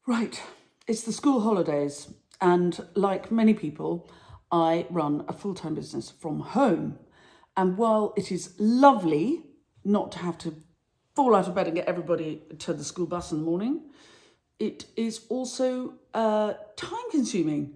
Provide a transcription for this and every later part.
Right, it's the school holidays, and like many people, I run a full-time business from home. And while it is lovely not to have to fall out of bed and get everybody to the school bus in the morning, it is also time-consuming.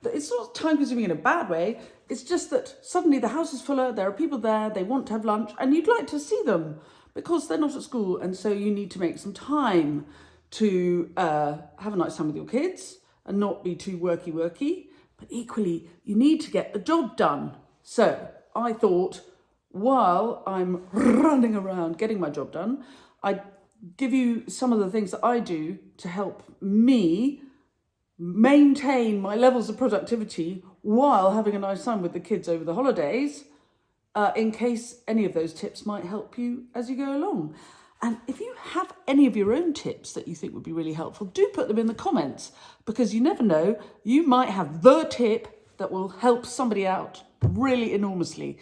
It's not time-consuming in a bad way. It's just that suddenly the house is fuller, there are people there, they want to have lunch, and you'd like to see them because they're not at school, and so you need to make some time to have a nice time with your kids and not be too worky, but equally you need to get the job done. So I thought, while I'm running around getting my job done, I'd give you some of the things that I do to help me maintain my levels of productivity while having a nice time with the kids over the holidays, in case any of those tips might help you as you go along. And if you have any of your own tips that you think would be really helpful, do put them in the comments, because you never know, you might have the tip that will help somebody out really enormously.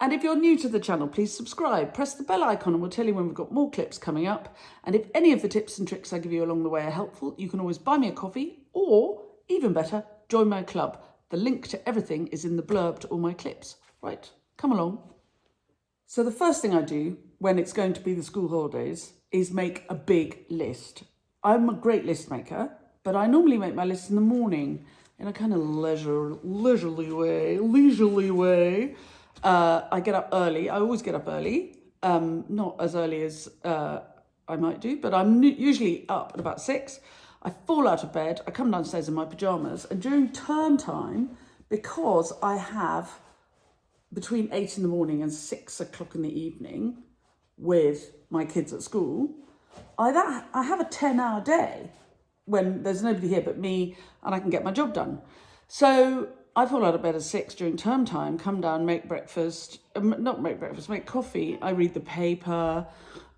And if you're new to the channel, please subscribe, press the bell icon, and we'll tell you when we've got more clips coming up. And if any of the tips and tricks I give you along the way are helpful, you can always buy me a coffee, or even better, join my club. The link to everything is in the blurb to all my clips. Right, come along. So the first thing I do when it's going to be the school holidays is make a big list. I'm a great list maker, but I normally make my list in the morning in a kind of leisurely way. I get up early. I always get up early, not as early as I might do, but I'm usually up at about 6. I fall out of bed. I come downstairs in my pajamas, and during term time, because I have between 8 in the morning and 6 o'clock in the evening with my kids at school, I have a 10-hour day when there's nobody here but me, and I can get my job done. So I fall out of bed at 6 during term time, come down, make breakfast, make coffee. I read the paper,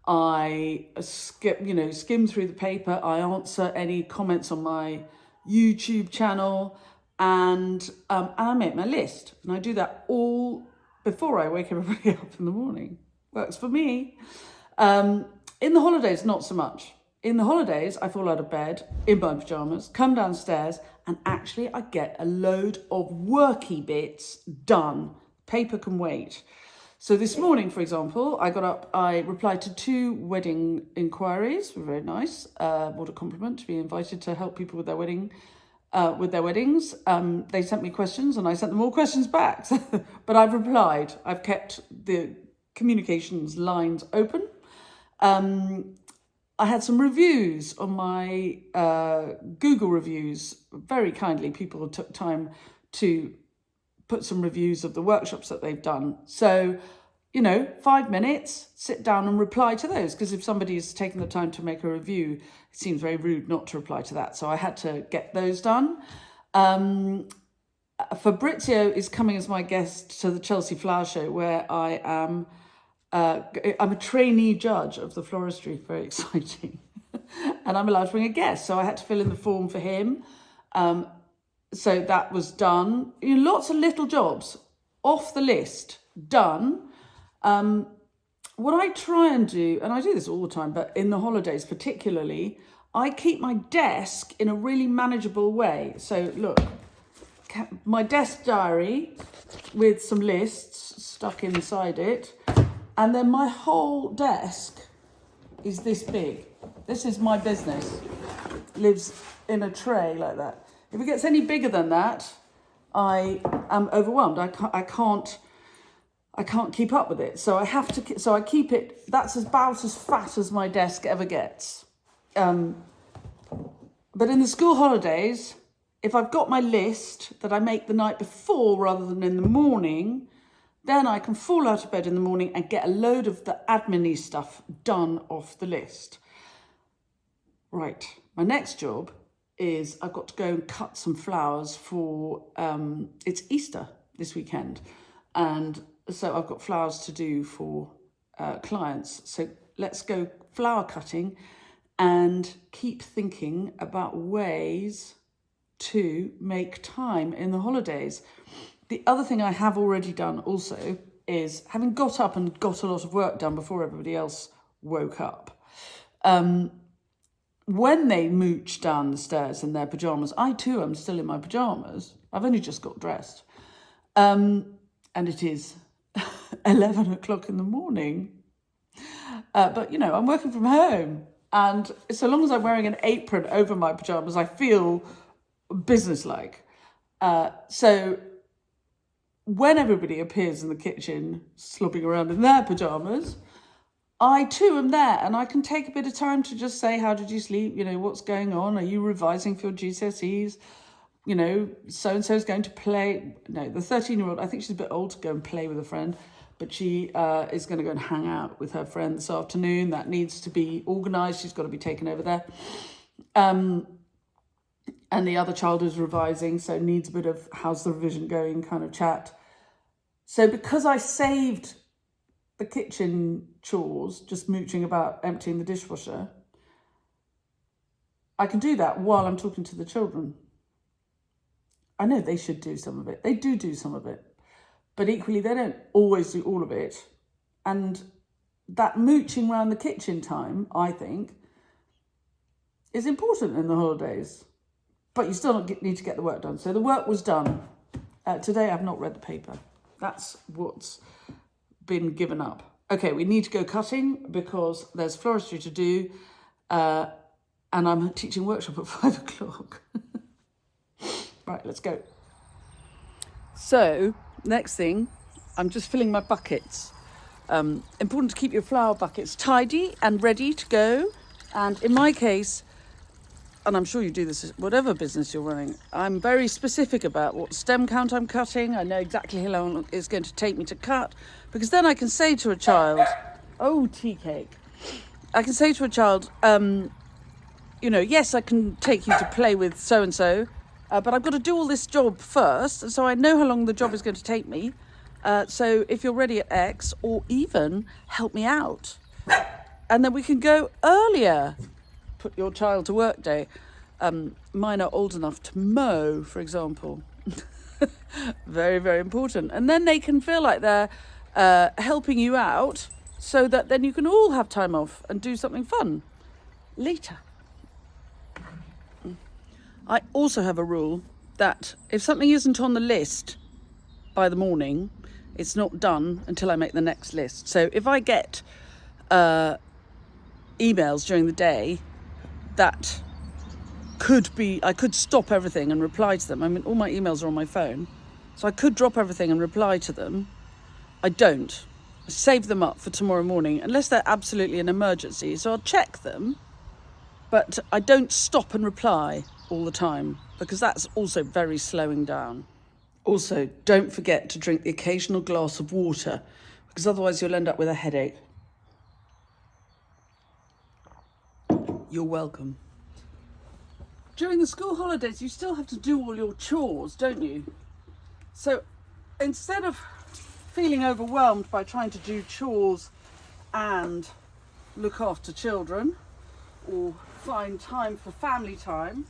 I skim through the paper, I answer any comments on my YouTube channel, and I make my list. And I do that all before I wake everybody up in the morning. Works for me. In the holidays, not so much. In the holidays, I fall out of bed in my pajamas, come downstairs, and actually I get a load of worky bits done. Paper can wait. So this morning, for example, I got up, I replied to 2 wedding inquiries. Very nice. What a compliment to be invited to help people with their weddings. They sent me questions and I sent them all questions back. But I've replied. I've kept the communications lines open. I had some reviews on my Google reviews. Very kindly, people took time to put some reviews of the workshops that they've done. So, 5 minutes, sit down and reply to those. Because if somebody's taken the time to make a review, it seems very rude not to reply to that. So I had to get those done. Fabrizio is coming as my guest to the Chelsea Flower Show, where I am. I'm a trainee judge of the floristry, very exciting. And I'm allowed to bring a guest, so I had to fill in the form for him. So that was done. Lots of little jobs off the list, done. What I try and do, and I do this all the time, but in the holidays particularly, I keep my desk in a really manageable way. So look, my desk diary with some lists stuck inside it. And then my whole desk is this big. This is my business. It lives in a tray like that. If it gets any bigger than that, I am overwhelmed. I can't keep up with it. So I have to. So I keep it. That's about as fat as my desk ever gets. But in the school holidays, if I've got my list that I make the night before rather than in the morning, then I can fall out of bed in the morning and get a load of the admin-y stuff done off the list. Right, my next job is I've got to go and cut some flowers for, it's Easter this weekend. And so I've got flowers to do for clients. So let's go flower cutting and keep thinking about ways to make time in the holidays. The other thing I have already done also is, having got up and got a lot of work done before everybody else woke up, when they mooch down the stairs in their pajamas, I too am still in my pajamas. I've only just got dressed. And it is 11 o'clock in the morning. But, you know, I'm working from home. And so long as I'm wearing an apron over my pajamas, I feel businesslike. So when everybody appears in the kitchen slopping around in their pajamas, I too am there, and I can take a bit of time to just say, how did you sleep? You know, what's going on? Are you revising for your GCSEs? You know, so-and-so is going to play. No, the 13-year-old, I think she's a bit old to go and play with a friend, but she is going to go and hang out with her friend this afternoon. That needs to be organised. She's got to be taken over there. And the other child is revising, so needs a bit of how's the revision going kind of chat. So because I saved the kitchen chores, just mooching about emptying the dishwasher, I can do that while I'm talking to the children. I know they should do some of it. They do some of it. But equally, they don't always do all of it. And that mooching around the kitchen time, I think, is important in the holidays. But you still need to get the work done. So the work was done. Today, I've not read the paper. That's what's been given up. Okay, we need to go cutting because there's floristry to do. And I'm teaching workshop at 5 o'clock. Right, let's go. So, next thing, I'm just filling my buckets. Important to keep your flower buckets tidy and ready to go. And in my case, and I'm sure you do this, whatever business you're running, I'm very specific about what stem count I'm cutting. I know exactly how long it's going to take me to cut, because then I can say to a child, oh, tea cake. I can say to a child, you know, yes, I can take you to play with so-and-so, but I've got to do all this job first, and so I know how long the job is going to take me. So if you're ready at X, or even help me out, and then we can go earlier. Put your child to work day. Mine are old enough to mow, for example. Very, very important. And then they can feel like they're helping you out, so that then you can all have time off and do something fun later. I also have a rule that if something isn't on the list by the morning, it's not done until I make the next list. So if I get emails during the day that I could stop everything and reply to them. I mean, all my emails are on my phone, so I could drop everything and reply to them. I don't. I save them up for tomorrow morning, unless they're absolutely an emergency. So I'll check them, but I don't stop and reply all the time, because that's also very slowing down. Also, don't forget to drink the occasional glass of water, because otherwise you'll end up with a headache. You're welcome. During the school holidays, you still have to do all your chores, don't you? So instead of feeling overwhelmed by trying to do chores and look after children or find time for family time,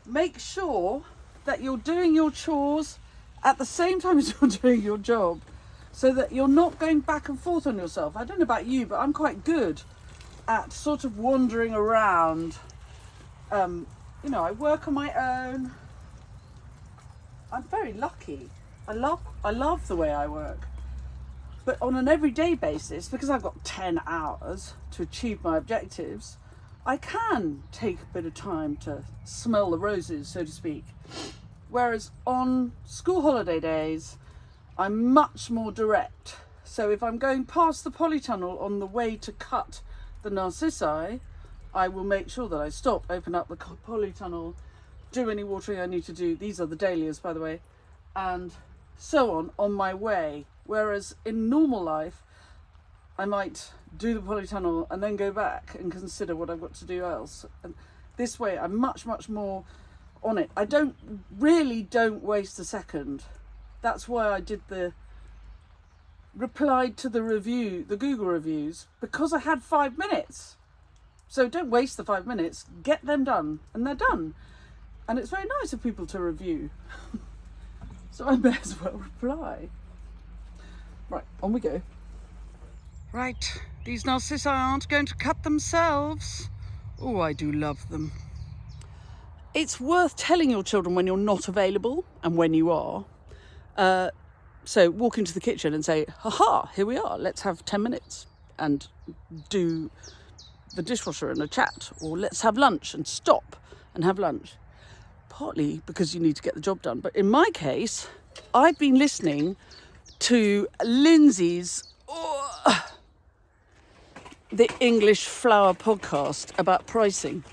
make sure that you're doing your chores at the same time as you're doing your job, so that you're not going back and forth on yourself. I don't know about you, but I'm quite good at sort of wandering around. You know, I work on my own. I'm very lucky. I love the way I work. But on an everyday basis, because I've got 10 hours to achieve my objectives, I can take a bit of time to smell the roses, so to speak. Whereas on school holiday days, I'm much more direct. So if I'm going past the polytunnel on the way to cut the narcissi, I will make sure that I stop, open up the polytunnel, do any watering I need to do. These are the dahlias, by the way, and so on my way. Whereas in normal life, I might do the polytunnel and then go back and consider what I've got to do else. And this way, I'm much, much more on it. I don't waste a second. That's why I did replied to the Google reviews, because I had 5 minutes. So don't waste the 5 minutes, get them done, and they're done. And it's very nice of people to review. So I may as well reply. Right, on we go. Right, these narcissi aren't going to cut themselves. Oh, I do love them. It's worth telling your children when you're not available and when you are. So walk into the kitchen and say, "Ha, here we are. Let's have 10 minutes and do the dishwasher and a chat, or let's have lunch and stop and have lunch." Partly because you need to get the job done. But in my case, I've been listening to Lindsay's the English Flower podcast about pricing.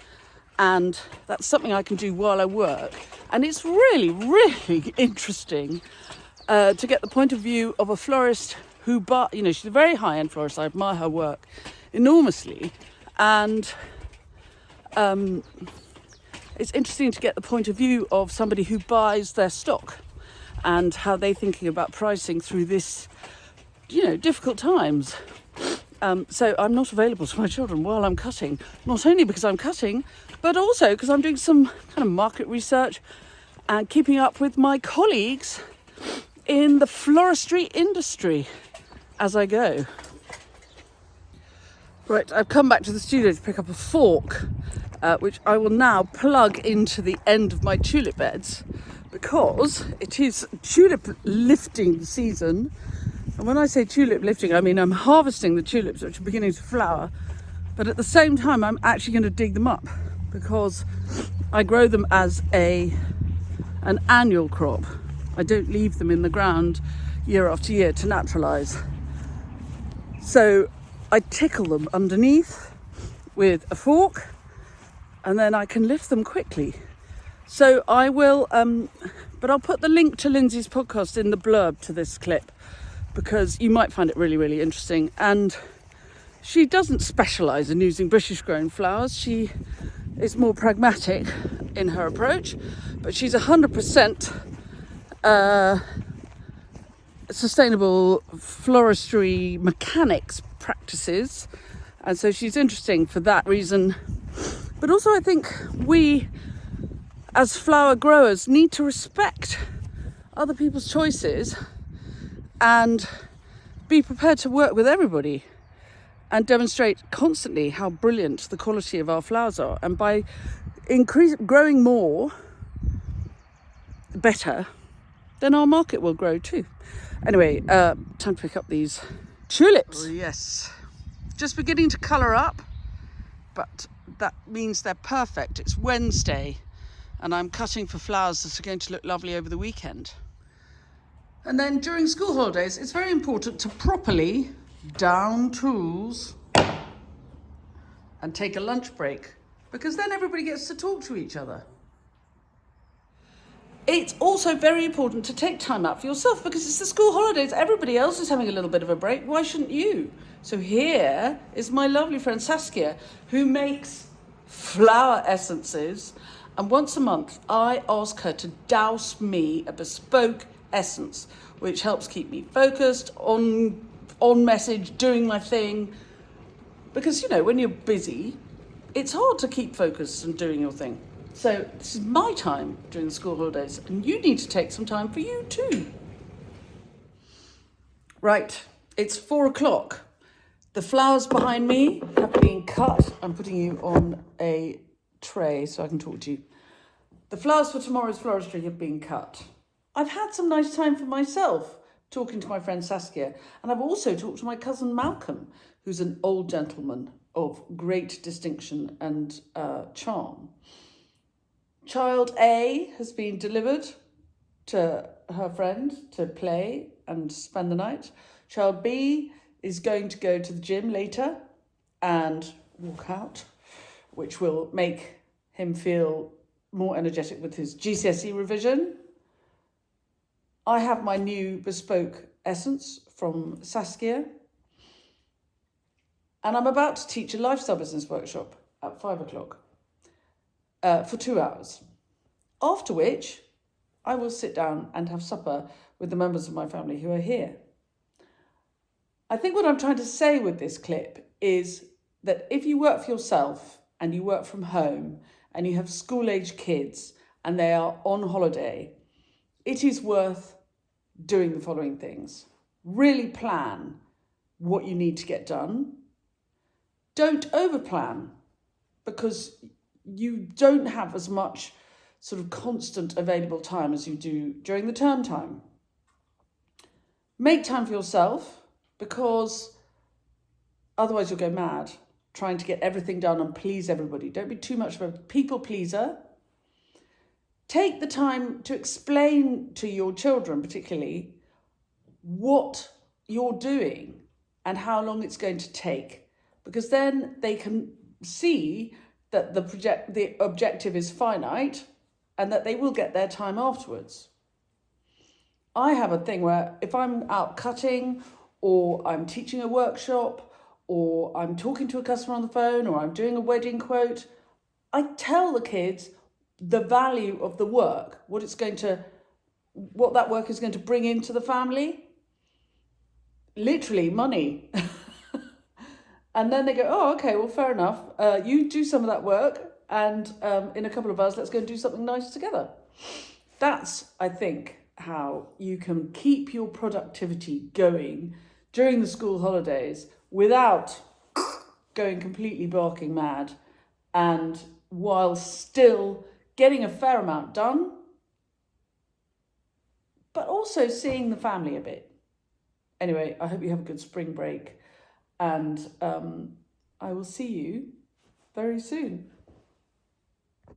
And that's something I can do while I work. And it's really, really interesting to get the point of view of a florist who, she's a very high-end florist. I admire her work enormously. And it's interesting to get the point of view of somebody who buys their stock and how they're thinking about pricing through this, difficult times. So I'm not available to my children while I'm cutting, not only because I'm cutting, but also because I'm doing some kind of market research and keeping up with my colleagues in the floristry industry as I go. Right, I've come back to the studio to pick up a fork, which I will now plug into the end of my tulip beds because it is tulip lifting season. And when I say tulip lifting, I mean I'm harvesting the tulips which are beginning to flower, but at the same time I'm actually going to dig them up because I grow them as an annual crop. I don't leave them in the ground year after year to naturalise. So I tickle them underneath with a fork and then I can lift them quickly. So I will, but I'll put the link to Lindsay's podcast in the blurb to this clip, because you might find it really, really interesting. And she doesn't specialise in using British grown flowers. She is more pragmatic in her approach, but she's 100% sustainable floristry mechanics practices. And so she's interesting for that reason. But also I think we, as flower growers, need to respect other people's choices and be prepared to work with everybody and demonstrate constantly how brilliant the quality of our flowers are. And by growing more, better, then our market will grow too. Anyway, time to pick up these tulips. Oh, yes, just beginning to colour up, but that means they're perfect. It's Wednesday and I'm cutting for flowers that are going to look lovely over the weekend. And then during school holidays, it's very important to properly down tools and take a lunch break, because then everybody gets to talk to each other. It's also very important to take time out for yourself, because it's the school holidays. Everybody else is having a little bit of a break. Why shouldn't you? So here is my lovely friend Saskia, who makes flower essences. And once a month, I ask her to douse me a bespoke essence, which helps keep me focused, on message, doing my thing. Because, when you're busy, it's hard to keep focused and doing your thing. So this is my time during the school holidays, and you need to take some time for you too. Right, it's 4:00. The flowers behind me have been cut. I'm putting you on a tray so I can talk to you. The flowers for tomorrow's floristry have been cut. I've had some nice time for myself talking to my friend Saskia, and I've also talked to my cousin Malcolm, who's an old gentleman of great distinction and charm. Child A has been delivered to her friend to play and spend the night. Child B is going to go to the gym later and walk out, which will make him feel more energetic with his GCSE revision. I have my new bespoke essence from Saskia. And I'm about to teach a lifestyle business workshop at 5:00 for 2 hours. After which, I will sit down and have supper with the members of my family who are here. I think what I'm trying to say with this clip is that if you work for yourself and you work from home and you have school-age kids and they are on holiday, it is worth doing the following things. Really plan what you need to get done. Don't overplan. because you don't have as much sort of constant available time as you do during the term time. Make time for yourself, because otherwise you'll go mad trying to get everything done and please everybody. Don't be too much of a people pleaser. Take the time to explain to your children, particularly, what you're doing and how long it's going to take, because then they can see that the objective is finite and that they will get their time afterwards. I have a thing where if I'm out cutting, or I'm teaching a workshop, or I'm talking to a customer on the phone, or I'm doing a wedding quote, I tell the kids the value of the work, what that work is going to bring into the family. Literally money. And then they go, oh, okay, well, fair enough. You do some of that work, and in a couple of hours, let's go and do something nice together. That's, I think, how you can keep your productivity going during the school holidays without going completely barking mad, and while still getting a fair amount done, but also seeing the family a bit. Anyway, I hope you have a good spring break, and I will see you very soon.